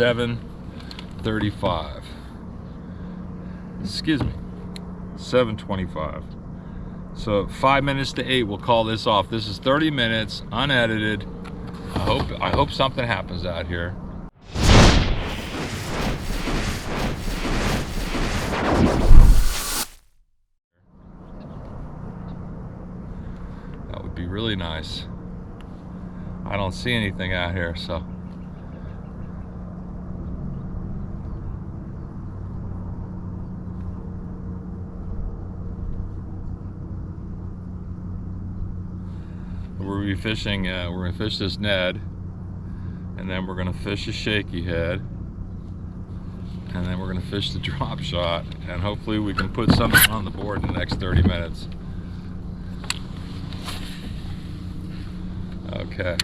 7:35. Excuse me, 7:25. So 5 minutes to 8, we'll call this off. This is 30 minutes, unedited. I hope something happens out here. That would be really nice. I don't see anything out here, so. We'll be fishing, we're gonna fish this Ned, and then we're gonna fish a shaky head, and then we're gonna fish the drop shot, and hopefully we can put something on the board in the next 30 minutes. Okay.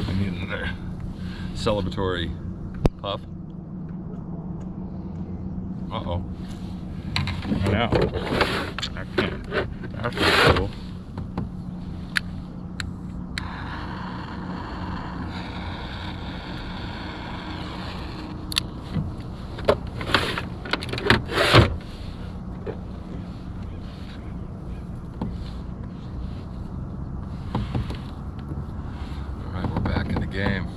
I need another celebratory puff. Uh-oh. Now, I can't. That's pretty cool. Game.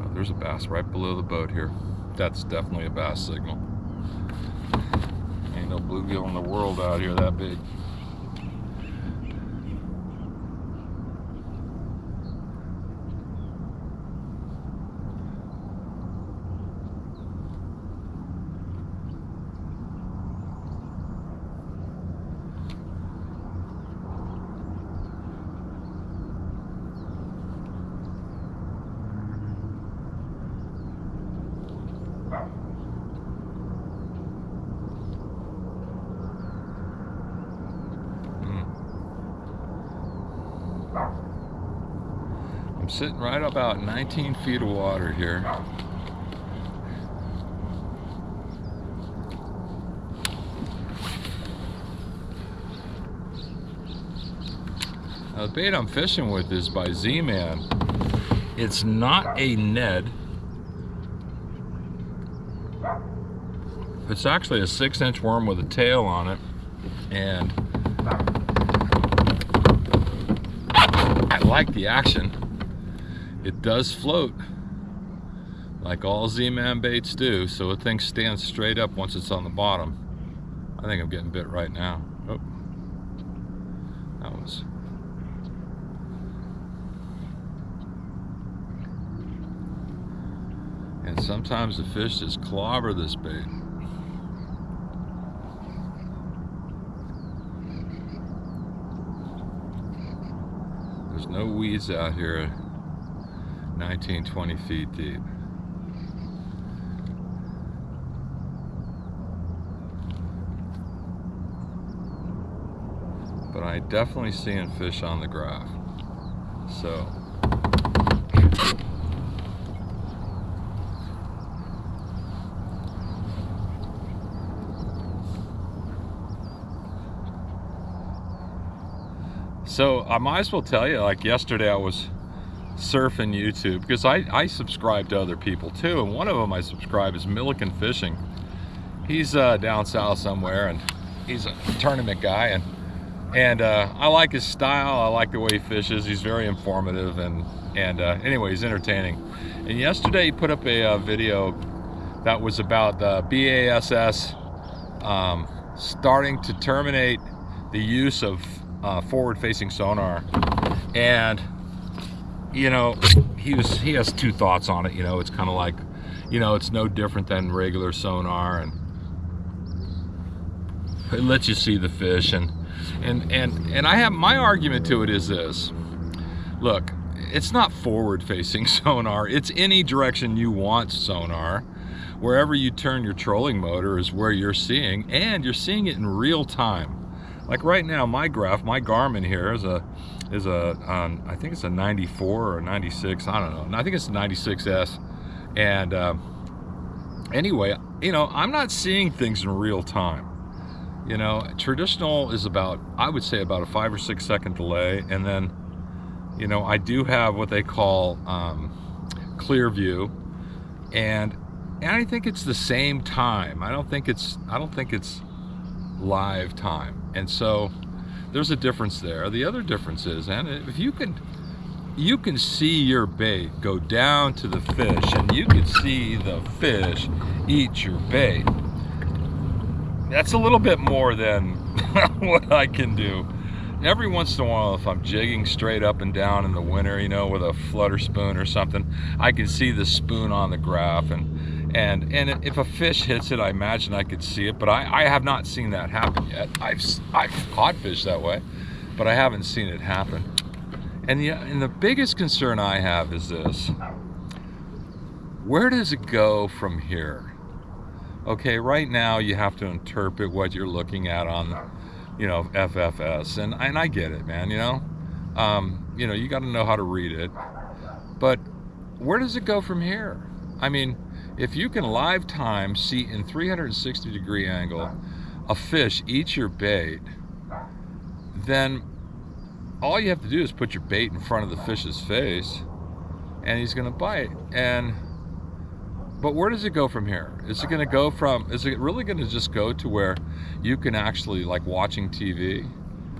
Oh, there's a bass right below the boat here. That's definitely a bass signal. Ain't no bluegill in the world out here that big. I'm sitting right about 19 feet of water here. Now, the bait I'm fishing with is by Z-Man. It's not a Ned. It's actually a 6-inch worm with a tail on it, and I like the action. It does float like all Z-Man baits do, so the thing stands straight up once it's on the bottom. I think I'm getting bit right now. Oh, that was. And sometimes the fish just clobber this bait. There's no weeds out here 19, 20 feet deep. But I definitely seeing fish on the graph. So I might as well tell you, like yesterday I was surfing YouTube, because I subscribe to other people too, and one of them I subscribe is Milliken Fishing. He's down south somewhere, and he's a tournament guy, and I like his style. I like the way he fishes. He's very informative, and anyway, he's entertaining. And yesterday he put up a video that was about the BASS starting to terminate the use of forward-facing sonar, and you know, he has two thoughts on it. You know, it's kind of like, you know, it's no different than regular sonar, and it lets you see the fish, and I have my argument to it is this. Look, it's not forward-facing sonar. It's any direction you want sonar. Wherever you turn your trolling motor is where you're seeing, and you're seeing it in real time. Like right now, my graph, my Garmin here is a I think it's a 94 or 96, I don't know. I think it's a 96S. And anyway, you know, I'm not seeing things in real time. You know, traditional is about, I would say, about a 5 or 6 second delay, and then, you know, I do have what they call clear view, and I think it's the same time. I don't think it's live time, and so there's a difference there. The other difference is, and if you can see your bait go down to the fish, and you can see the fish eat your bait. That's a little bit more than what I can do. Every once in a while, if I'm jigging straight up and down in the winter, you know, with a flutter spoon or something, I can see the spoon on the graph, and if a fish hits it, I imagine I could see it, but I have not seen that happen yet. I've caught fish that way, but I haven't seen it happen. And the biggest concern I have is this: where does it go from here? Okay, right now you have to interpret what you're looking at on, you know, FFS, and I get it, man. You know, you got to know how to read it. But where does it go from here? I mean, if you can live time see in 360-degree angle a fish eat your bait, then all you have to do is put your bait in front of the fish's face, and he's going to bite. But where does it go from here? Is it really going to just go to where you can actually, like watching TV?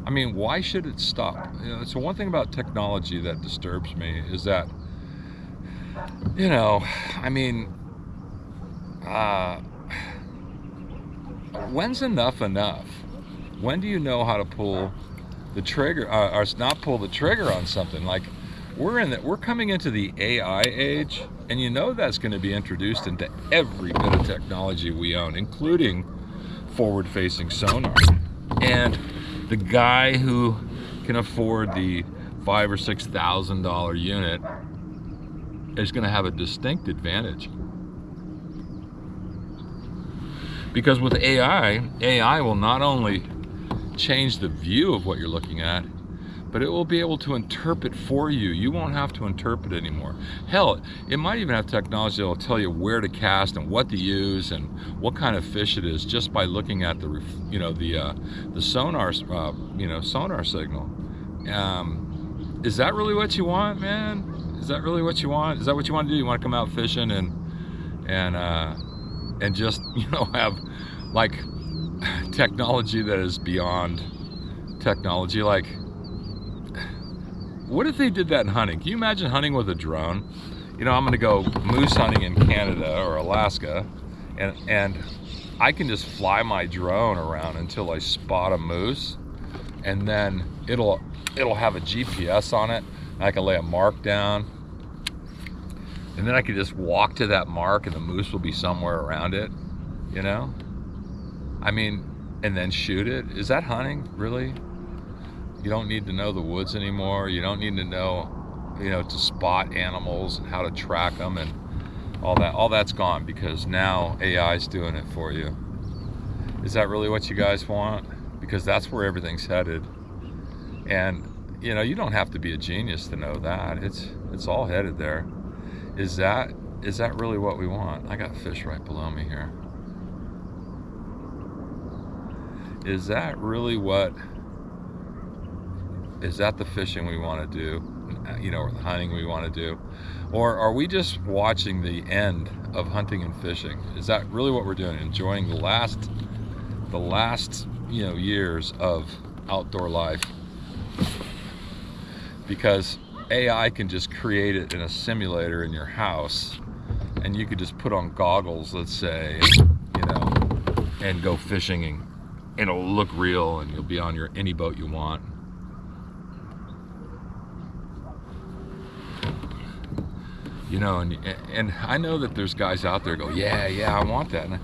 I mean, why should it stop? You know, so one thing about technology that disturbs me is that, you know, I mean, when's enough enough? When do you know how to pull the trigger, or not pull the trigger on something? Like, we're coming into the AI age, and you know that's going to be introduced into every bit of technology we own, including forward-facing sonar. And the guy who can afford the $5,000 or $6,000 unit is going to have a distinct advantage, because with AI will not only change the view of what you're looking at, but it will be able to interpret for you. You won't have to interpret anymore. Hell, it might even have technology that will tell you where to cast and what to use and what kind of fish it is, just by looking at the sonar, sonar signal. Is that really what you want, man? Is that really what you want? Is that what you want to do? You want to come out fishing and just, you know, have like technology that is beyond technology? Like, what if they did that in hunting? Can you imagine hunting with a drone? You know, I'm gonna go moose hunting in Canada or Alaska, and I can just fly my drone around until I spot a moose, and then it'll have a GPS on it, and I can lay a mark down, and then I can just walk to that mark, and the moose will be somewhere around it, you know? I mean, and then shoot it. Is that hunting, really? You don't need to know the woods anymore. You don't need to know, you know, to spot animals and how to track them, and all that. All that's gone, because now AI is doing it for you. Is that really what you guys want? Because that's where everything's headed. And, you know, you don't have to be a genius to know that. It's all headed there. Is that really what we want? I got fish right below me here. Is that really is that the fishing we want to do, you know, or the hunting we want to do? Or are we just watching the end of hunting and fishing? Is that really what we're doing? Enjoying the last, you know, years of outdoor life? Because AI can just create it in a simulator in your house, and you could just put on goggles, let's say, you know, and go fishing, and it'll look real, and you'll be on any boat you want. You know, and I know that there's guys out there go, yeah, I want that. And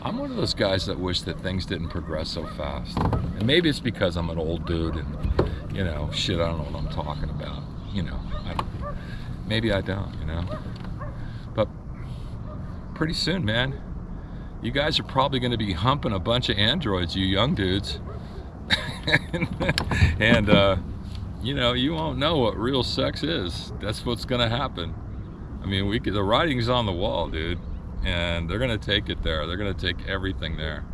I'm one of those guys that wish that things didn't progress so fast. And maybe it's because I'm an old dude, and, you know, shit, I don't know what I'm talking about. You know, maybe I don't, you know. But pretty soon, man, you guys are probably going to be humping a bunch of androids, you young dudes. and you know, you won't know what real sex is. That's what's going to happen. I mean, the writing's on the wall, dude, and they're gonna take it there. They're gonna take everything there.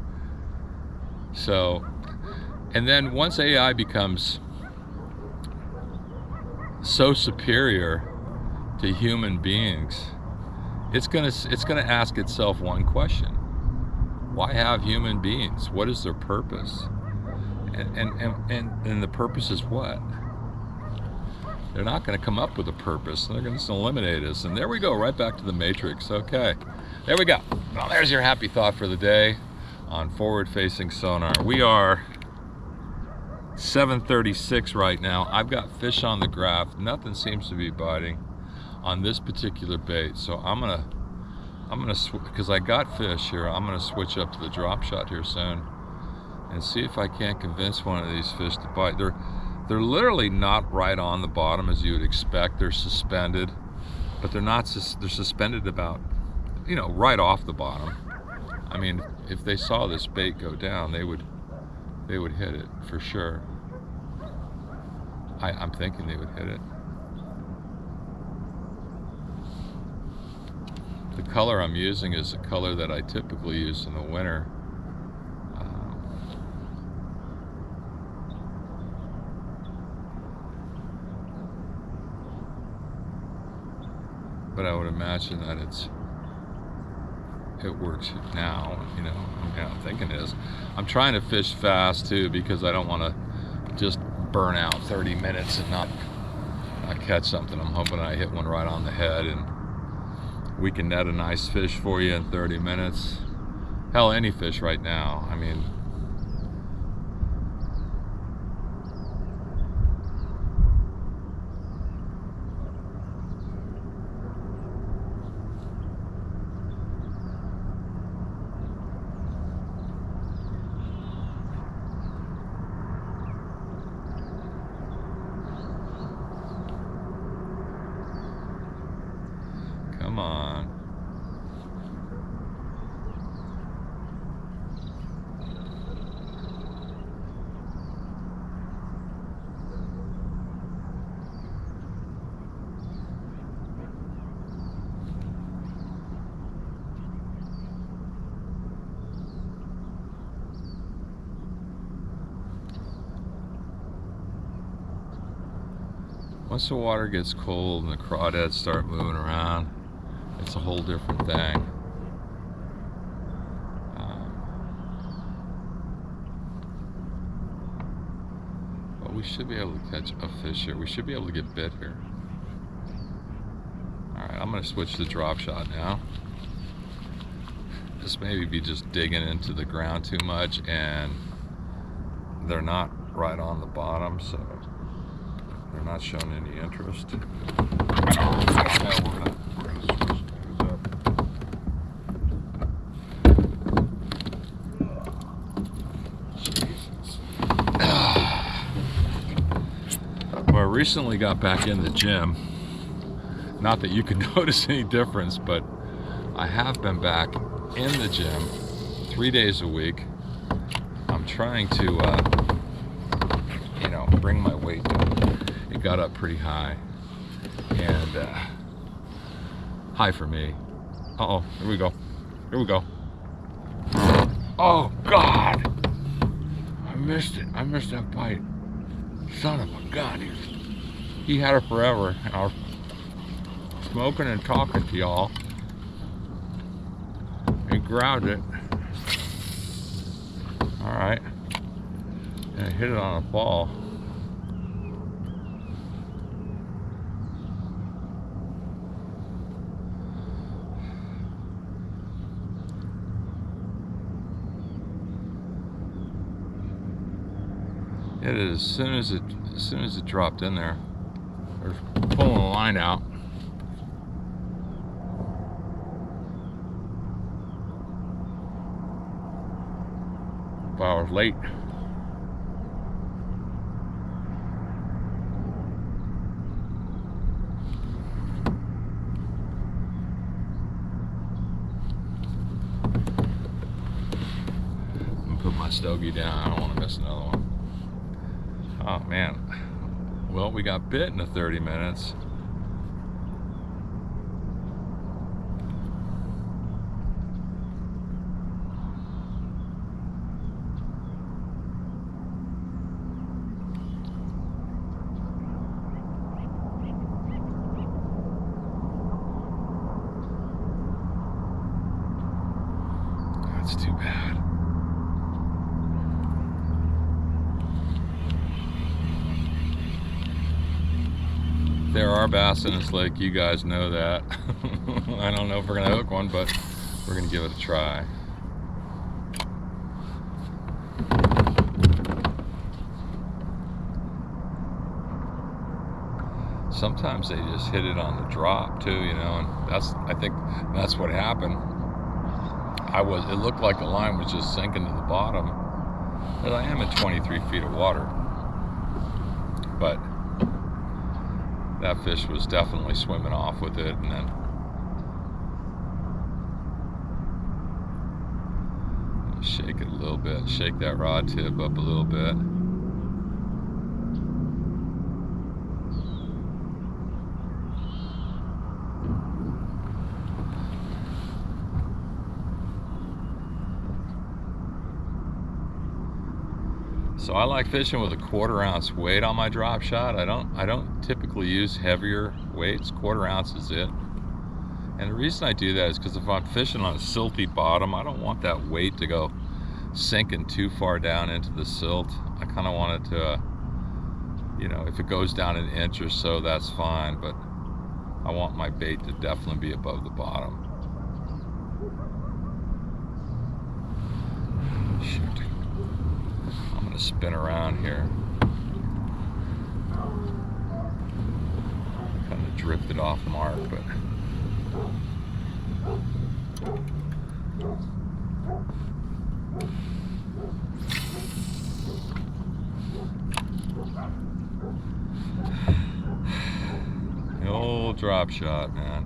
So, and then once AI becomes so superior to human beings, it's gonna ask itself one question: why have human beings? What is their purpose? And the purpose is what? They're not going to come up with a purpose. They're going to just eliminate us. And there we go, right back to the Matrix. Okay, there we go. Well, there's your happy thought for the day on forward-facing sonar. We are 7:36 right now. I've got fish on the graph. Nothing seems to be biting on this particular bait. So I'm gonna because I got fish here, I'm gonna switch up to the drop shot here soon and see if I can't convince one of these fish to bite. They're literally not right on the bottom as you would expect. They're suspended, but they're not. They're suspended about, you know, right off the bottom. I mean, if they saw this bait go down, they would hit it for sure. I'm thinking they would hit it. The color I'm using is the color that I typically use in the winter. But I would imagine that it works now, you know. I'm thinking it is. I'm trying to fish fast too, because I don't want to just burn out 30 minutes and not catch something. I'm hoping I hit one right on the head and we can net a nice fish for you in 30 minutes. Hell, any fish right now. I mean, come on. Once the water gets cold and the crawdads start moving around, it's a whole different thing. But we should be able to catch a fish here. We should be able to get bit here. Alright, I'm going to switch to drop shot now. This maybe be just digging into the ground too much, and they're not right on the bottom, so they're not showing any interest. Now we're gonna switch things up. Jesus. Well, I recently got back in the gym. Not that you can notice any difference, but I have been back in the gym 3 days a week. I'm trying to, you know, bring my weight down. It got up pretty high, and high for me. Uh-oh, here we go. Here we go. Oh, God! I missed it. I missed that bite. Son of a gun. He had it forever. And I was smoking and talking to y'all. He grabbed it. Alright. And I hit it on a ball. It is, as soon as it dropped in there, they're pulling the line out. I was late. I'm gonna put my stogie down. I don't want to miss another one. Oh man. Well, we got bit in the 30 minutes. There are bass in this lake, you guys know that. I don't know if we're gonna hook one, but we're gonna give it a try. Sometimes they just hit it on the drop too, you know, and I think that's what happened. It looked like the line was just sinking to the bottom, but I am at 23 feet of water. But that fish was definitely swimming off with it, and then shake it a little bit, shake that rod tip up a little bit. So I like fishing with a 1/4 ounce weight on my drop shot. I don't typically use heavier weights. 1/4 ounce is it. And the reason I do that is because if I'm fishing on a silty bottom, I don't want that weight to go sinking too far down into the silt. I kind of want it to, you know, if it goes down an inch or so, that's fine, but I want my bait to definitely be above the bottom. Shoot. I'm gonna spin around here. Kind of drifted off mark, but the old drop shot, man.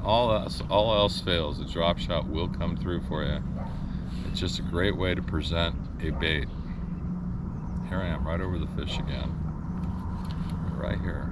All else fails, the drop shot will come through for you. It's just a great way to present a bait. Here I am, right over the fish again. Right here.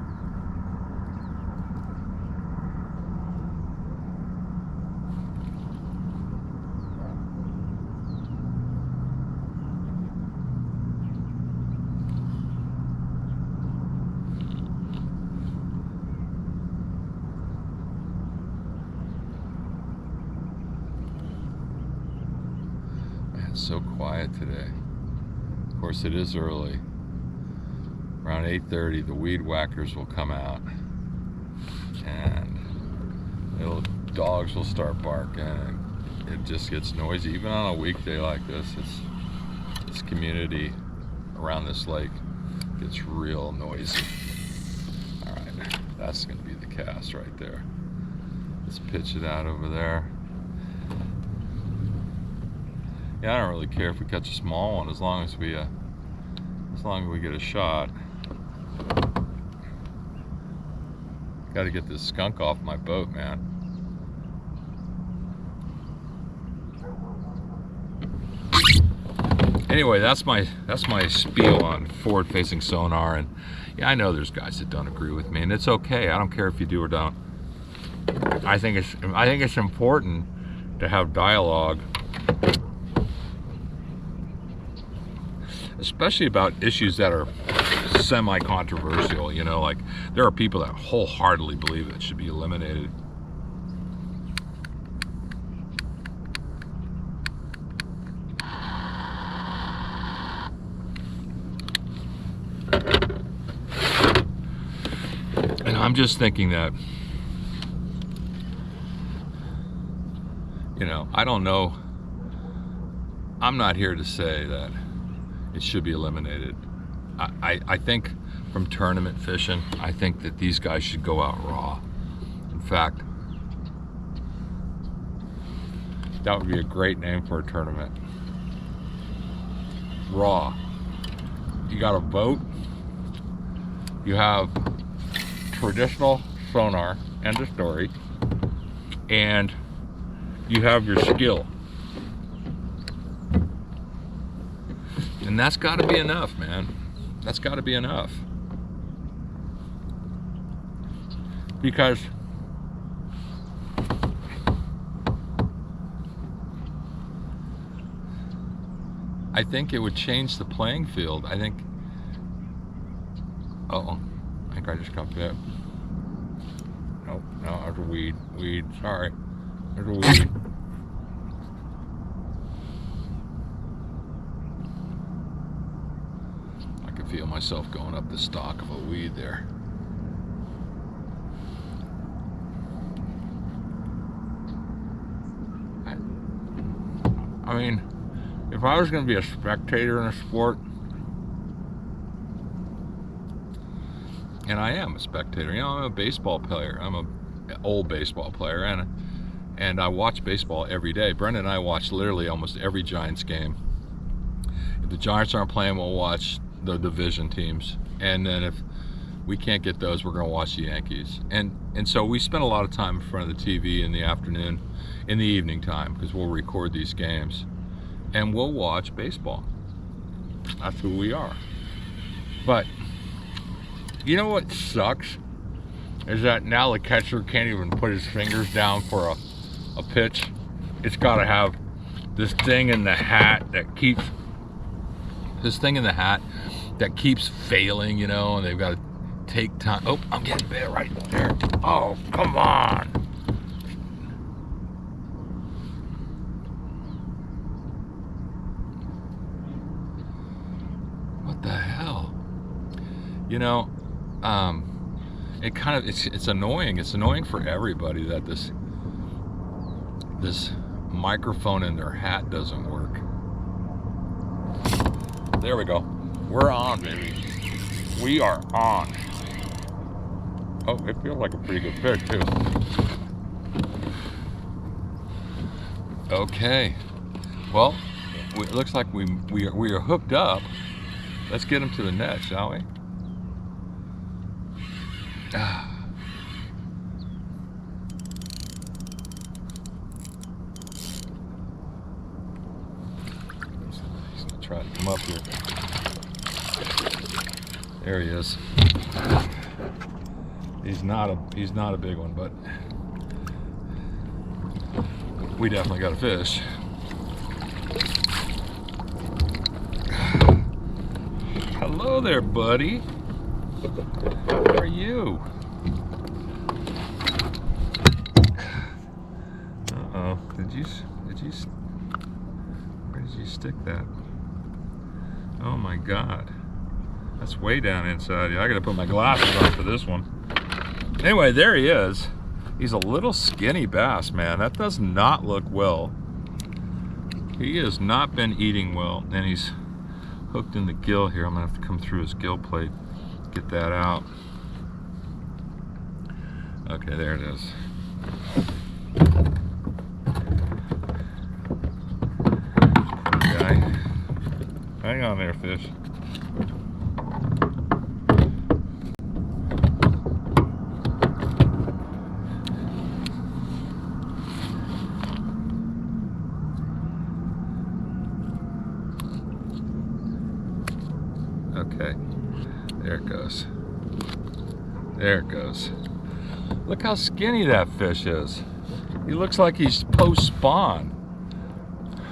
Man, it's so quiet today. Of course, it is early. Around 8:30, the weed whackers will come out, and dogs will start barking. And it just gets noisy. Even on a weekday like this, this community around this lake gets real noisy. All right, that's going to be the cast right there. Let's pitch it out over there. Yeah, I don't really care if we catch a small one as long as we get a shot. Got to get this skunk off my boat, man. Anyway, that's my spiel on forward-facing sonar, and yeah, I know there's guys that don't agree with me, and it's okay. I don't care if you do or don't. I think it's important to have dialogue, especially about issues that are semi-controversial, you know, like there are people that wholeheartedly believe it should be eliminated. And I'm just thinking that, you know, I don't know, I'm not here to say that it should be eliminated. I think from tournament fishing, I think that these guys should go out raw. In fact, that would be a great name for a tournament. Raw. You got a boat, you have traditional sonar, end of story, and you have your skill. And that's got to be enough, man. That's got to be enough. Because I think it would change the playing field. I think, uh-oh, I think I just got bit. Nope, no, there's a weed, sorry. There's a weed. Feel myself going up the stalk of a weed there. I mean, if I was going to be a spectator in a sport, and I am a spectator, you know, I'm a baseball player. I'm an old baseball player, and I watch baseball every day. Brenda and I watch literally almost every Giants game. If the Giants aren't playing, we'll watch the division teams, and then if we can't get those, we're going to watch the Yankees. And so we spend a lot of time in front of the TV in the afternoon, in the evening time, because we'll record these games, and we'll watch baseball. That's who we are. But you know what sucks? Is that now the catcher can't even put his fingers down for a pitch. It's got to have this thing in the hat that keeps failing, you know, and they've got to take time. Oh, I'm getting bit right there. Oh, come on. What the hell? You know, it's annoying. It's annoying for everybody that this microphone in their hat doesn't work. There we go. We're on, baby. We are on. Oh, it feels like a pretty good fish too. Okay. Well, it looks like we are hooked up. Let's get him to the net, shall we? He's gonna try to come up here. There he is. He's not a big one, but we definitely got a fish. Hello there, buddy. How are you? Uh-oh. Where did you stick that? Oh my God. That's way down inside. I gotta put my glasses on for this one. Anyway, there he is. He's a little skinny bass, man. That does not look well. He has not been eating well, and he's hooked in the gill here. I'm gonna have to come through his gill plate, get that out. Okay, there it is. Poor guy. Hang on there, fish. Okay, there it goes. There it goes. Look how skinny that fish is. He looks like he's post-spawn.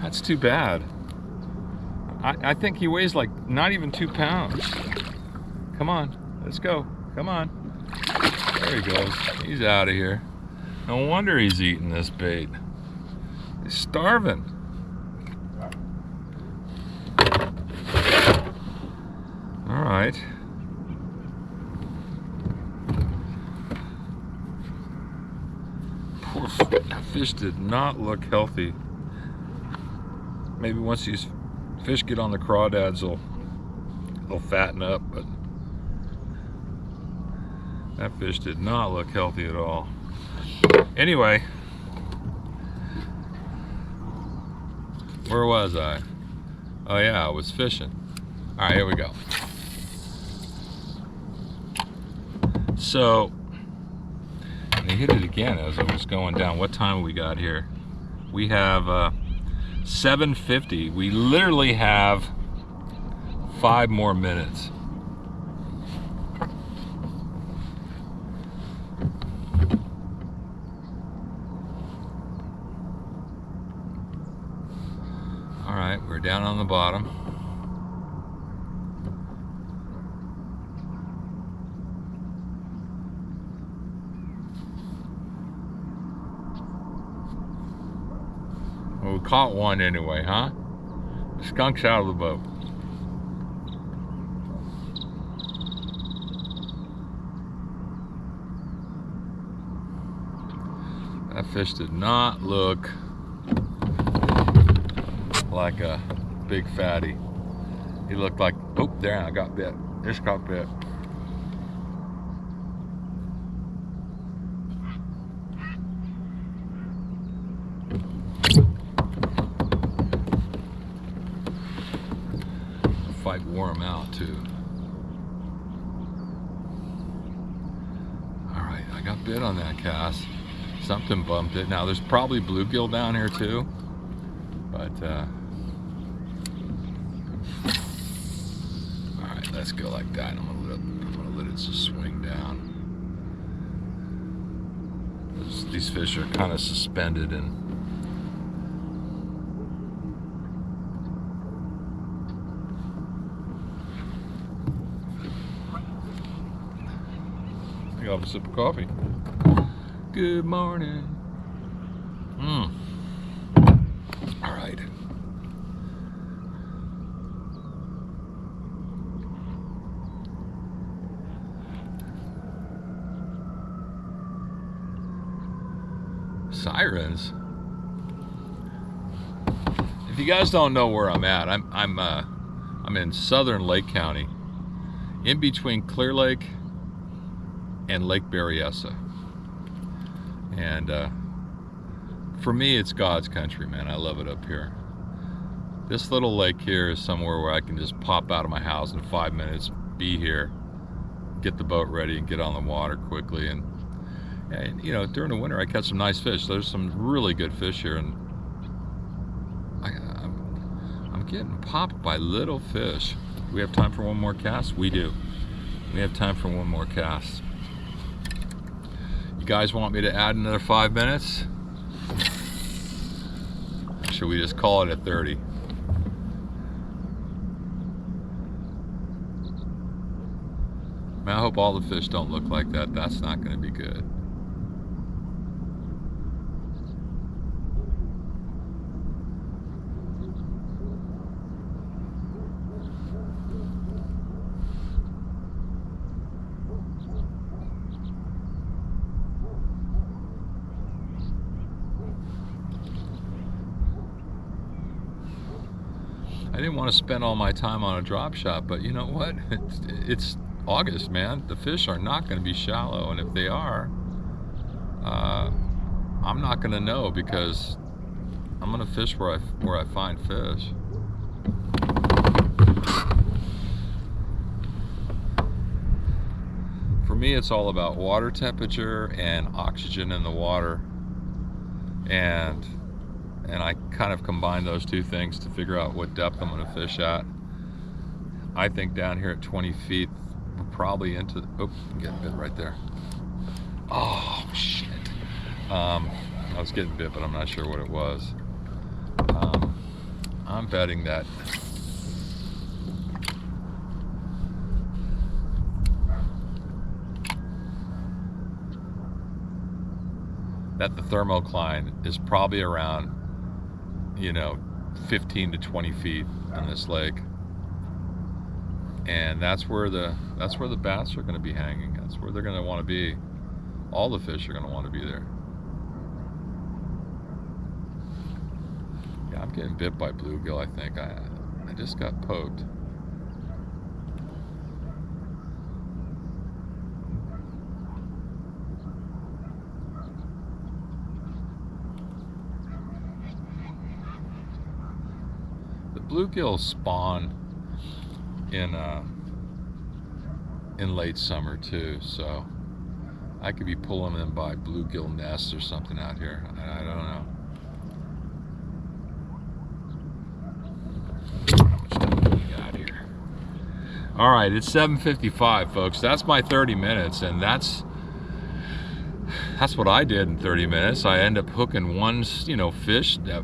That's too bad. I think he weighs like not even 2 pounds. Come on, let's go. Come on. There he goes. He's out of here. No wonder he's eating this bait. He's starving. All right. Poor that fish did not look healthy. Maybe once these fish get on the crawdads, they'll fatten up, but that fish did not look healthy at all. Anyway, where was I? Oh yeah, I was fishing. All right, here we go. So, they hit it again as I was going down. What time we got here? We have 7:50. We literally have 5 more minutes. All right, we're down on the bottom. Well, we caught one anyway, huh? The skunk's out of the boat. That fish did not look like a big fatty. He looked like, oh, there, I got bit. Just got bit. Fight wore him out too. Alright, I got bit on that cast. Something bumped it. Now there's probably bluegill down here too. But alright, let's go like that. I'm gonna let it just swing down. These fish are kind of suspended and I'll have a sip of coffee. Good morning. All right. Sirens. If you guys don't know where I'm at, I'm in southern Lake County, in between Clear Lake and Lake Berryessa. And for me, it's God's country, man. I love it up here. This little lake here is somewhere where I can just pop out of my house in 5 minutes, be here, get the boat ready, and get on the water quickly. And you know, during the winter, I catch some nice fish. There's some really good fish here, and I'm getting popped by little fish. Do we have time for one more cast? We do. We have time for one more cast. You guys want me to add another 5 minutes? Should we just call it at 30? Man, I hope all the fish don't look like that. That's not going to be good. I didn't want to spend all my time on a drop shot, but you know what? It's August, man. The fish are not going to be shallow, and if they are, I'm not going to know, because I'm going to fish where I find fish. For me, it's all about water temperature and oxygen in the water, and I kind of combine those two things to figure out what depth I'm going to fish at. I think down here at 20 feet, we're probably into the, oh, I'm getting bit right there. Oh, shit. I was getting bit, but I'm not sure what it was. I'm betting that the thermocline is probably around, you know, 15 to 20 feet in this lake, and that's where the bass are going to be hanging. That's where they're going to want to be. All the fish are going to want to be there. Yeah, I'm getting bit by bluegill. I think I just got poked. Bluegill spawn in late summer too, so I could be pulling them by bluegill nests or something out here. I don't know. How much time do we got here? All right, it's 7:55, folks. That's my 30 minutes, and that's what I did in 30 minutes. I ended up hooking one, you know, fish that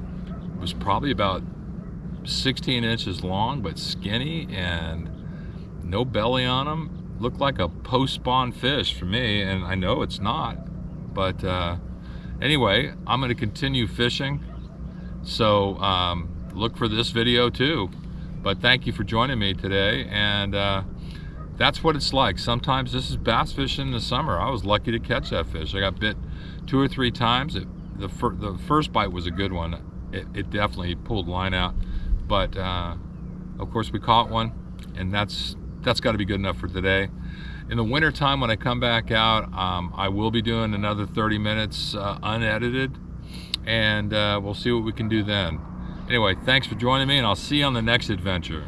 was probably about 16 inches long, but skinny and no belly on them. Looked like a post-spawn fish for me, and I know it's not. But anyway, I'm going to continue fishing. So look for this video too. But thank you for joining me today. And that's what it's like. Sometimes this is bass fishing in the summer. I was lucky to catch that fish. I got bit 2 or 3 times. The first bite was a good one. It definitely pulled line out. But of course we caught one, and that's got to be good enough for today. In the winter time, when I come back out, I will be doing another 30 minutes unedited, and we'll see what we can do then. Anyway, thanks for joining me, and I'll see you on the next adventure.